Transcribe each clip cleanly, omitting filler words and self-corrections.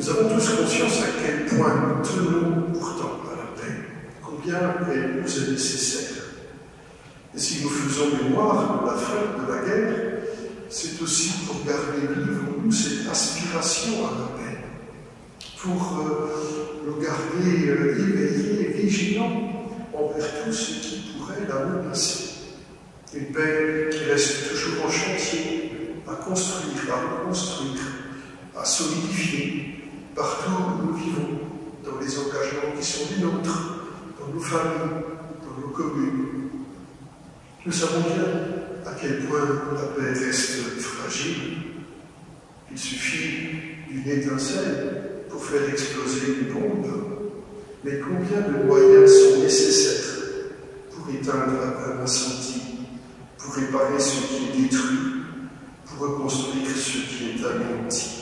Nous avons tous conscience à quel point nous tenons pourtant à la paix, combien elle nous est nécessaire. Et si nous faisons mémoire de la fin de la guerre, c'est aussi pour garder vive en nous cette aspiration à la paix, pour nous garder éveillés et vigilants envers tout ce qui pourrait la menacer. Une paix qui reste toujours en chantier, à construire, à reconstruire, à solidifier, partout où nous vivons, dans les engagements qui sont les nôtres, dans nos familles, dans nos communes. Nous savons bien à quel point la paix reste fragile. Il suffit d'une étincelle pour faire exploser une bombe. Mais combien de moyens sont nécessaires pour éteindre un incendie, pour réparer ce qui est détruit, pour reconstruire ce qui est anéanti?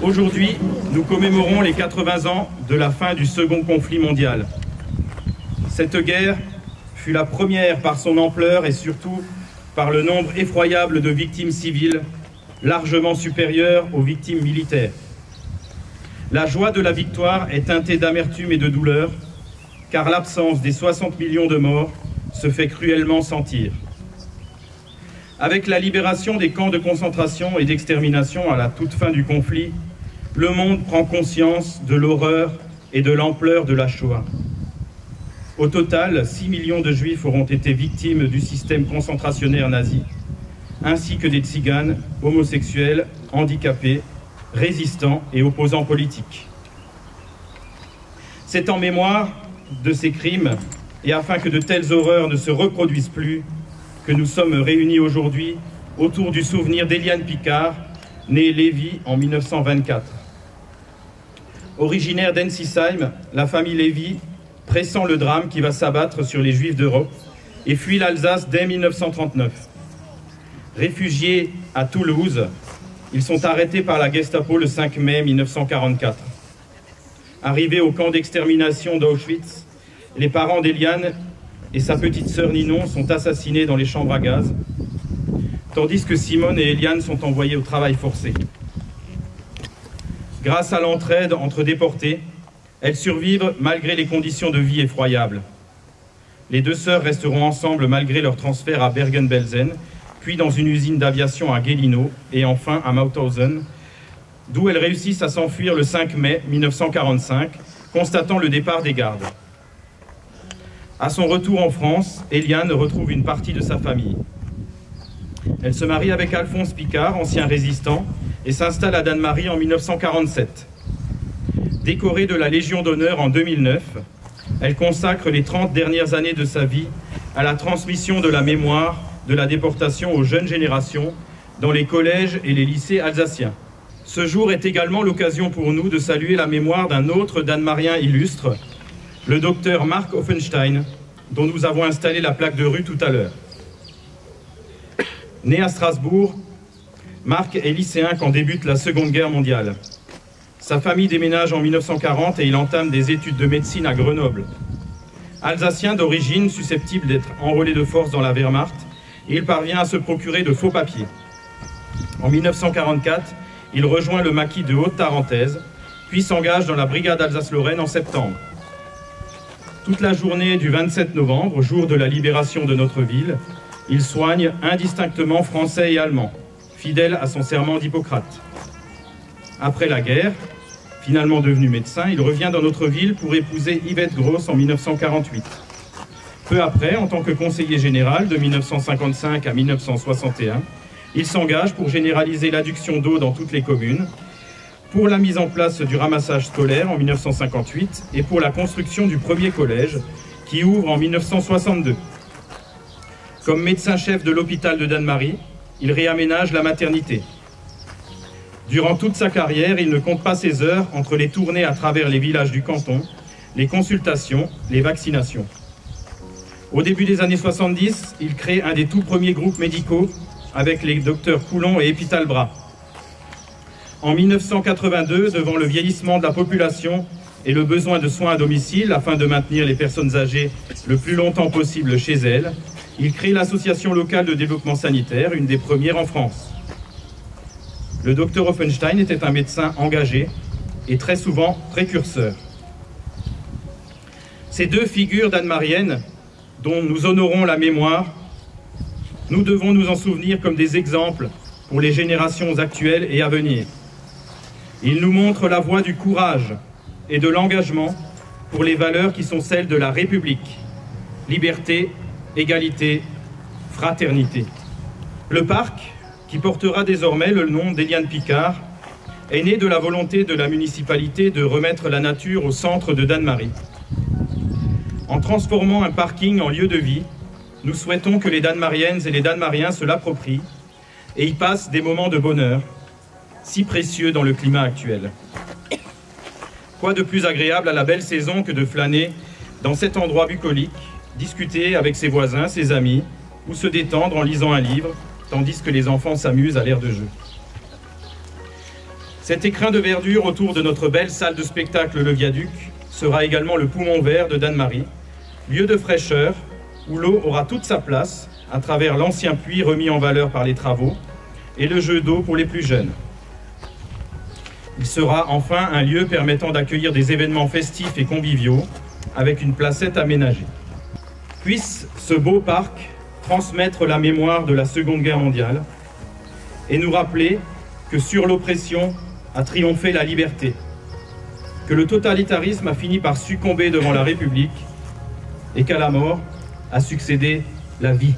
Aujourd'hui, nous commémorons les 80 ans de la fin du second conflit mondial. Cette guerre fut la première par son ampleur et surtout par le nombre effroyable de victimes civiles, largement supérieur aux victimes militaires. La joie de la victoire est teintée d'amertume et de douleur, car l'absence des 60 millions de morts se fait cruellement sentir. Avec la libération des camps de concentration et d'extermination à la toute fin du conflit, le monde prend conscience de l'horreur et de l'ampleur de la Shoah. Au total, 6 millions de Juifs auront été victimes du système concentrationnaire nazi, ainsi que des tziganes, homosexuels, handicapés, résistants et opposants politiques. C'est en mémoire de ces crimes et afin que de telles horreurs ne se reproduisent plus que nous sommes réunis aujourd'hui autour du souvenir d'Eliane Picard, née Lévy en 1924. Originaire d'Ensisheim, la famille Lévy pressent le drame qui va s'abattre sur les Juifs d'Europe et fuit l'Alsace dès 1939. Réfugiés à Toulouse, ils sont arrêtés par la Gestapo le 5 mai 1944. Arrivés au camp d'extermination d'Auschwitz, les parents d'Eliane et sa petite sœur Ninon sont assassinés dans les chambres à gaz, tandis que Simone et Eliane sont envoyés au travail forcé. Grâce à l'entraide entre déportés, elles survivent malgré les conditions de vie effroyables. Les deux sœurs resteront ensemble malgré leur transfert à Bergen-Belsen, puis dans une usine d'aviation à Guilino et enfin à Mauthausen, d'où elles réussissent à s'enfuir le 5 mai 1945, constatant le départ des gardes. À son retour en France, Eliane retrouve une partie de sa famille. Elle se marie avec Alphonse Picard, ancien résistant, et s'installe à Dannemarie en 1947. Décorée de la Légion d'honneur en 2009, elle consacre les 30 dernières années de sa vie à la transmission de la mémoire de la déportation aux jeunes générations dans les collèges et les lycées alsaciens. Ce jour est également l'occasion pour nous de saluer la mémoire d'un autre Danmarien illustre, le docteur Marc Offenstein, dont nous avons installé la plaque de rue tout à l'heure. Né à Strasbourg, Marc est lycéen quand débute la Seconde Guerre mondiale. Sa famille déménage en 1940 et il entame des études de médecine à Grenoble. Alsacien d'origine, susceptible d'être enrôlé de force dans la Wehrmacht, il parvient à se procurer de faux papiers. En 1944, il rejoint le maquis de Haute-Tarentaise, puis s'engage dans la brigade Alsace-Lorraine en septembre. Toute la journée du 27 novembre, jour de la libération de notre ville, il soigne indistinctement français et allemand, fidèle à son serment d'Hippocrate. Après la guerre, finalement devenu médecin, il revient dans notre ville pour épouser Yvette Gross en 1948. Peu après, en tant que conseiller général de 1955 à 1961, il s'engage pour généraliser l'adduction d'eau dans toutes les communes, pour la mise en place du ramassage scolaire en 1958 et pour la construction du premier collège qui ouvre en 1962. Comme médecin-chef de l'hôpital de Dannemarie, il réaménage la maternité. Durant toute sa carrière, il ne compte pas ses heures entre les tournées à travers les villages du canton, les consultations, les vaccinations. Au début des années 70, il crée un des tout premiers groupes médicaux avec les docteurs Coulon et Epitalbras. En 1982, devant le vieillissement de la population et le besoin de soins à domicile afin de maintenir les personnes âgées le plus longtemps possible chez elles, il crée l'association locale de développement sanitaire, une des premières en France. Le docteur Offenstein était un médecin engagé et très souvent précurseur. Ces deux figures dannmariennes dont nous honorons la mémoire, nous devons nous en souvenir comme des exemples pour les générations actuelles et à venir. Ils nous montrent la voie du courage et de l'engagement pour les valeurs qui sont celles de la République. Liberté, égalité, fraternité. Le parc, qui portera désormais le nom d'Eliane Picard, est né de la volonté de la municipalité de remettre la nature au centre de Dannemarie. En transformant un parking en lieu de vie, nous souhaitons que les Dannmariennes et les Dannmariens se l'approprient et y passent des moments de bonheur, si précieux dans le climat actuel. Quoi de plus agréable à la belle saison que de flâner dans cet endroit bucolique, discuter avec ses voisins, ses amis, ou se détendre en lisant un livre, tandis que les enfants s'amusent à l'air de jeu. Cet écrin de verdure autour de notre belle salle de spectacle Le Viaduc sera également le poumon vert de Dannemarie, lieu de fraîcheur où l'eau aura toute sa place à travers l'ancien puits remis en valeur par les travaux et le jeu d'eau pour les plus jeunes. Il sera enfin un lieu permettant d'accueillir des événements festifs et conviviaux avec une placette aménagée. Puisse ce beau parc transmettre la mémoire de la Seconde Guerre mondiale et nous rappeler que sur l'oppression a triomphé la liberté, que le totalitarisme a fini par succomber devant la République et qu'à la mort a succédé la vie.